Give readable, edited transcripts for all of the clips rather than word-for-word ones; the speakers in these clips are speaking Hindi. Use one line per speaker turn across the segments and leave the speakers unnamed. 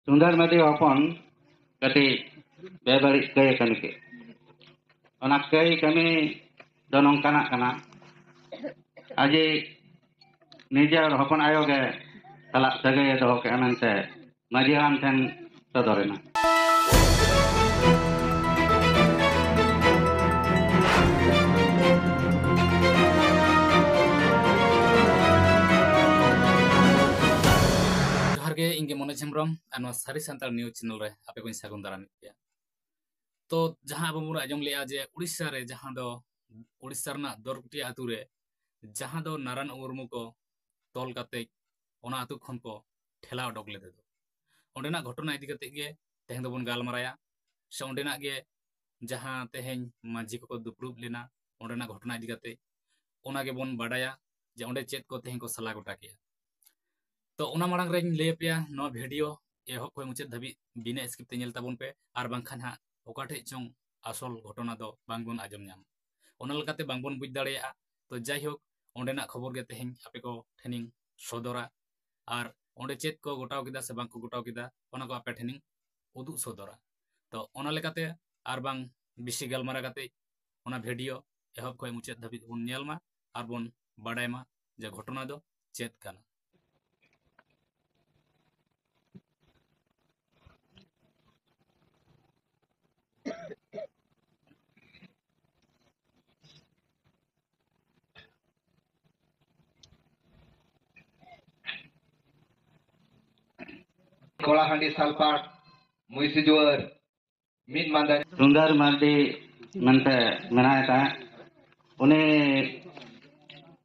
सुंदर मदी हपन कटी बेबड़ी कई कमी के ओना कई कमी दो नोंकाना कना आजे निजेर हपन आयो गे तला सगे दो के अनंते माजी हाराम ठेन सदरेना
गे इंगे मोने झेमरम और सारी सांताल न्यूज चैनल रे आपे को सागुन दाराम पे तो जहां अब मुरा आजम ले जे उड़ीसा रे जहां दो उड़ीसा रना दरगटी आतु रे जहां दो नारायण मुर्मू को तोल काते ओना आतु खन को ठेला अडक ले दो ओंडेना घटना इदी काते गे तेहें दोबन गालमाराया से ओंडेना गे जहां तेहें मांझी को दुपड़ुब लेना ओंडेना घटना इदी काते ओना गे बोन बाडाया जे ओंडे चेत को तेहें को सला गोटा के तो ओना मांग रे ले पे नो वीडियो एहब को मुचाद धाबी बिना स्किप ते नेल ताबन पे आर बांखान हा ओकाठे चों आसल घटना दो बांगबन आजम नाम ओना लकाते बांगबन बुझ दाड़ेया तो जाई होक ओंडेना खबर गे तेहें आपे को ठेनिंग सदरा आर ओंडे चेत को गोटाव किदा से बांग को गोटाव किदा ओना को आपे ठेनिंग उदु सदरा तो ओना लकाते आर बांग बिसी गालमारा काते ओना वीडियो एहब को मुचाद धाबी बन नेलमा आर बन बाडायमा जे घटना दो चेत काना
कोलाहांडी सालपाट मुइसिजुअर मीन मांदारी
सुंदर मर्दी मनते मनाया था उन्हें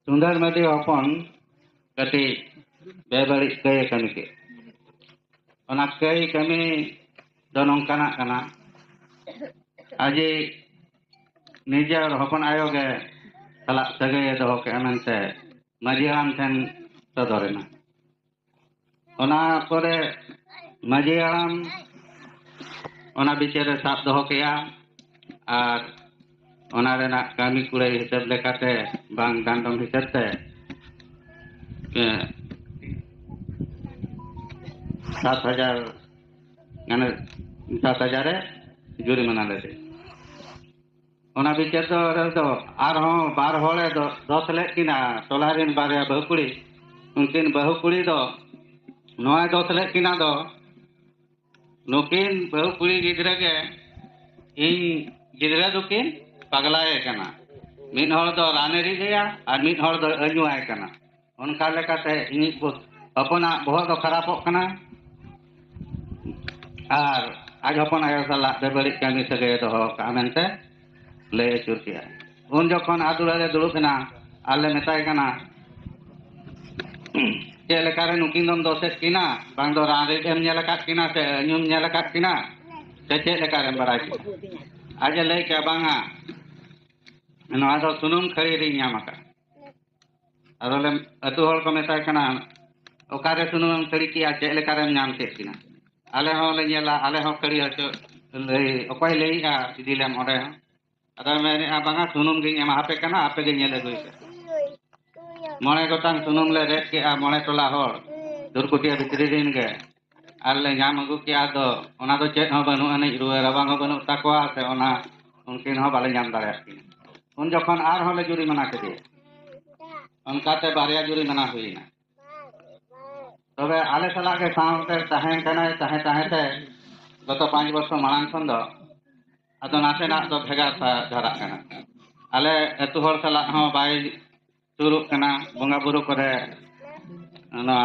सुंदर मर्दी हपन कटी बेबड़ी कई कमी के ओना कई कमी दो नोंकाना कना आजे निजेर हपन आयो गे तला सगे दो के अनंते माजी हाराम ठेन सदरेना ओना परे माजी हाराम ओना बिचारे साब दो केया आर ओना रेना कामी कुड़े हिसाब लेकाते बांग दांडम हिसाब ते 7,000 गाने 7,000 जुर्माना लेते ओना बिचार तो आर हो बार होले दो 10 ले किना टोलारिन बारे बहुकुड़ी उनकिन बहुकुड़ी दो नोय 10 ले किना दो नुकिन बहुकुड़ी गिदरे के इन गिदरे दुकिन पगलाए कना मिन हर दो रानेरी गया और मिन हर दो अजुआए कना उनका लेकाते इनी अपना बहुत दो खराबोक कना और आज अपन आयो साला बेबड़ी कामी सगे दो का मेनते ले चुर किया उन जखन आदुरे दुड़ुबना आले मेताय कना चे लेकारे नुकिन दम दोसे किना बांग दो राने एम नेलकात किना से न्यूम नेलकात किना से चे लेकारे बराय आज ले के बांगा नोआ दो सुनुम खरीदी ᱧᱟᱢᱟᱠᱟ अदोले अतु हर को मेताय कना ओकारे सुनुम खरी किया चे लेकारे ᱧᱟᱢ के किना आले हो ले नेला आले हो खरी हचो ले ओकय लेइया दिलेम ओडे अदा मेने बांगा सुनुम गे एमा हापे कना आपे गे नेले गई मणे गोटांग सुनुम ले रेट के मणे टोला हर दुरकुटिया भितरी दिन गे आले ᱧᱟᱢ अगु के आदो ओना दो चेत हो बनु अने रुवे रबांग हो बनु ताकोआ से ओना उनकिन हो बाले ᱧᱟᱢ दाड़े आकिन उन जखन आर होले जुरिमाना के उनकाते बारिया जुरिमाना हुईना तबे आले साला के सावते तहें कना तहें तहेंते गत 5 वर्ष मांग खन दो अदो नासे ना दो भेगा धरा कना आले एतु हर साला हो बाय सुरु कना बंगा बुरु करे ना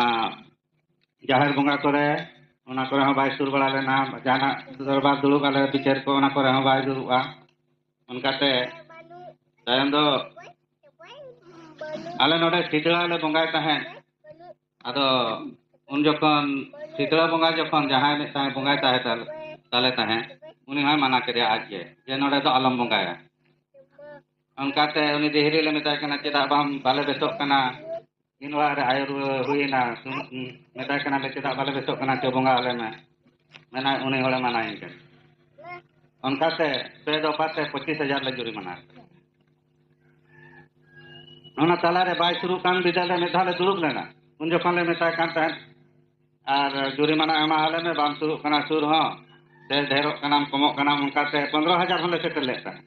जाहिर बंगा करे ओना करे हो बाय सुर बड़ा लेना जाना दरबार दुड़ुब आले बिचार को ओना करे हो बाय दुड़ुबा उनकाते तायम दो आले नोडे सितळा ले बंगाय तहें अदो उन जखन सितळा बंगा जखन जहां में ताहे बंगाय ताहे ताले ताहे उनी हाय माना करे आज जे नोडे दो आलम बंगाया उनकाते उनी देहरी ले मेताय कना चेदा बाम बाले बेसोक कना इन वार आयर हुईना मेताय कना ले चेदा बाले बेसोक कना चे बंगा आले में मेना उनी होले मानाई के उनकाते पे दो पाते 25,000 ले जुर्माना ओना तालारे बाय शुरू कान बिदाले में धाले दुरुब लेना उन जखन ले मेताय कान ताहे और जुरिमाना एमा आले में बाम सुरुक कना सुर हो से ढेरोक कनाम कमोक कनाम उनकाते 15,000 होले सेटल लेत ताहे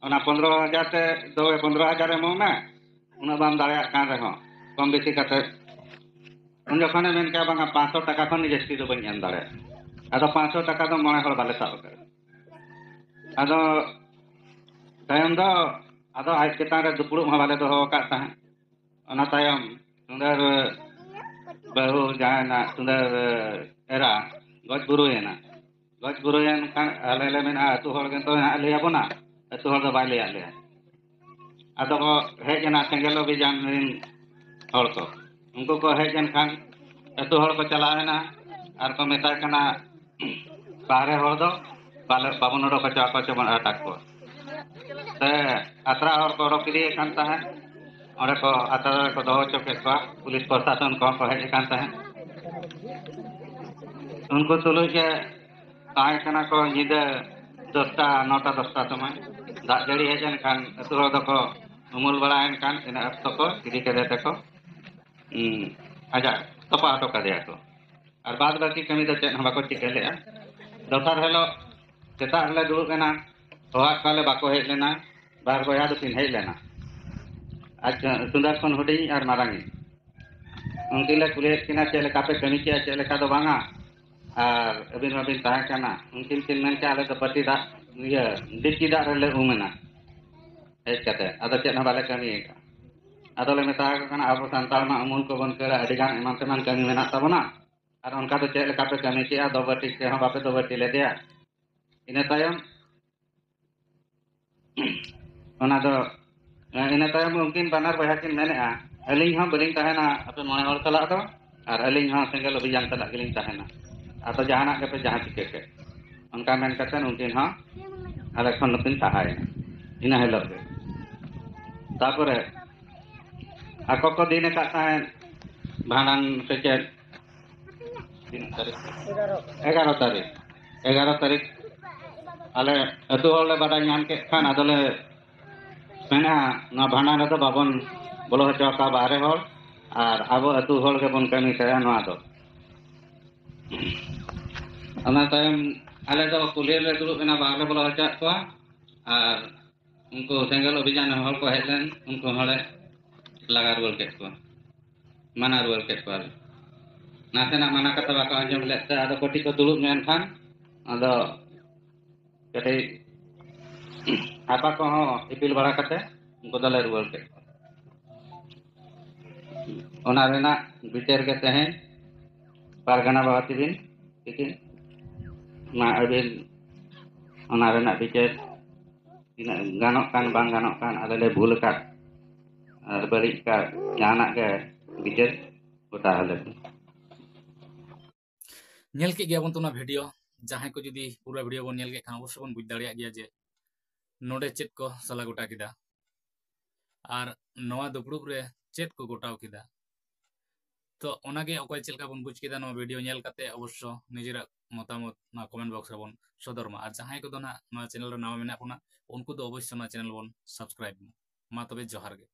ओना 15,000 ते दो 15,000 एमो में उना बाम दाड़िया कान रहो कम बेसी काते उन जखने मेन के बांगा 500 टाका खन जस्ती दो बन एम दाड़े आदो 500 टाका दो मोणे हर बाले साब करे आदो तायम दो आदो आज चेतान रे दुपुड़ मा बाले दो का ताहे ओना तायम सुंदर बहु जाना सुंदर एरा गज गुरुयना गज गुरुयन खान आले ले मेना अतु हर गन तो ना ले आबोना अतु हर दो बाय ले आले आदो को हेजना सेंगेलो बिजान रिन हर को उनको को हेजन खान अतु हर को चलावेना आर को मेता कना बाहरे हर दो बाले बाबन रो को चाको चमन अटक को ते अतरा हर को रोकिदी कान ताहे और को अतरा को दो चोके को पुलिस प्रशासन को हेज कान ताहे उनको तुलु के ताहे कना को निदे 10टा 9टा 10टा समय दाग जड़ी हेजन खान अतु हर दो को उमुल बड़ायन कान इन अक्तो को इदी के देते को आजा तपा हटो का दिया को और बाद बाकी कमी तो चेन हम बाको चिके ले दोसर हेलो सेता ले दुड़ केना होआ काले बाको हेज लेना बार बया दो पिन हेज लेना आज सुंदर खन हुडी और मारांगी उनकी ले कुले किना चले कापे कमी के चले का दो बांगा और अबिन अबिन ताहे काना उनकी किन मन के आले तो पति दा ये दिक्की दा रे उमेना हेज कते आदो चेन बाले कमी का आदो ले मेता काना अब संताल मा अमूल को बन कर अडिगान एमान तेमान कमी मेना तबना और उनका तो चले कापे कमी के दो बटी के हम बापे दो बटी ले दिया इन तायम ओना दो इन तायम उनकिन बानर बहा किन मेनेआ अलिंग हम बलिंग ताहेना अपे मोने हर तला दो और अलिंग हम सेंगल अभियान तला गिलिंग ताहेना आतो जहाना के पे जहां चिके के उनका मेन कतन उनकिन हम आले खन नपिन ताहाय इन हेलो के तापरे ako ko din ka tahan bahanan secet din tarik 11 tarik ale atu hole badai nyam ke khan adole mena na bahanan do babon bolo hocho ka bare hol ar abo atu hol ke bon kami saya no ado ana tayam ale do kulir le dulu kena bare bolo hocho ko ar unko sengal obhijan hol ko headlen unko hole लगा रुल के को मना रुल के को नासेना मना कता बाका अंजम लेते आदो कोटी को दुलुब मेन खान आदो कटे आपा को हो इपिल बड़ा कते उनको दले रुल के ओना रेना बिचार के तहे पारगना बाती बिन ठीक है मा अबिन ओना रेना बिचार गानोक कान बांग गानोक कान आदले भूल का और बड़ी का जाना के विजय होता है
नेल के गया बन तो ना वीडियो जहां को जुदी पूरा वीडियो बन नेल के खान अवश्य बन बुझ दाड़िया गया जे नोडे चेत को सला गोटा किदा और नवा दुपड़ुब रे चेत को गोटाव किदा तो ओनागे अकय चेलका बन बुझ किदा नवा वीडियो नेल काते अवश्य निजेरा मतामत ना कमेंट बॉक्स रे बन सदर मा और जहां को दो ना नवा चैनल रे नाम मेना कोना उनको दो अवश्य ना चैनल बन सब्सक्राइब मा तबे जोहार गे।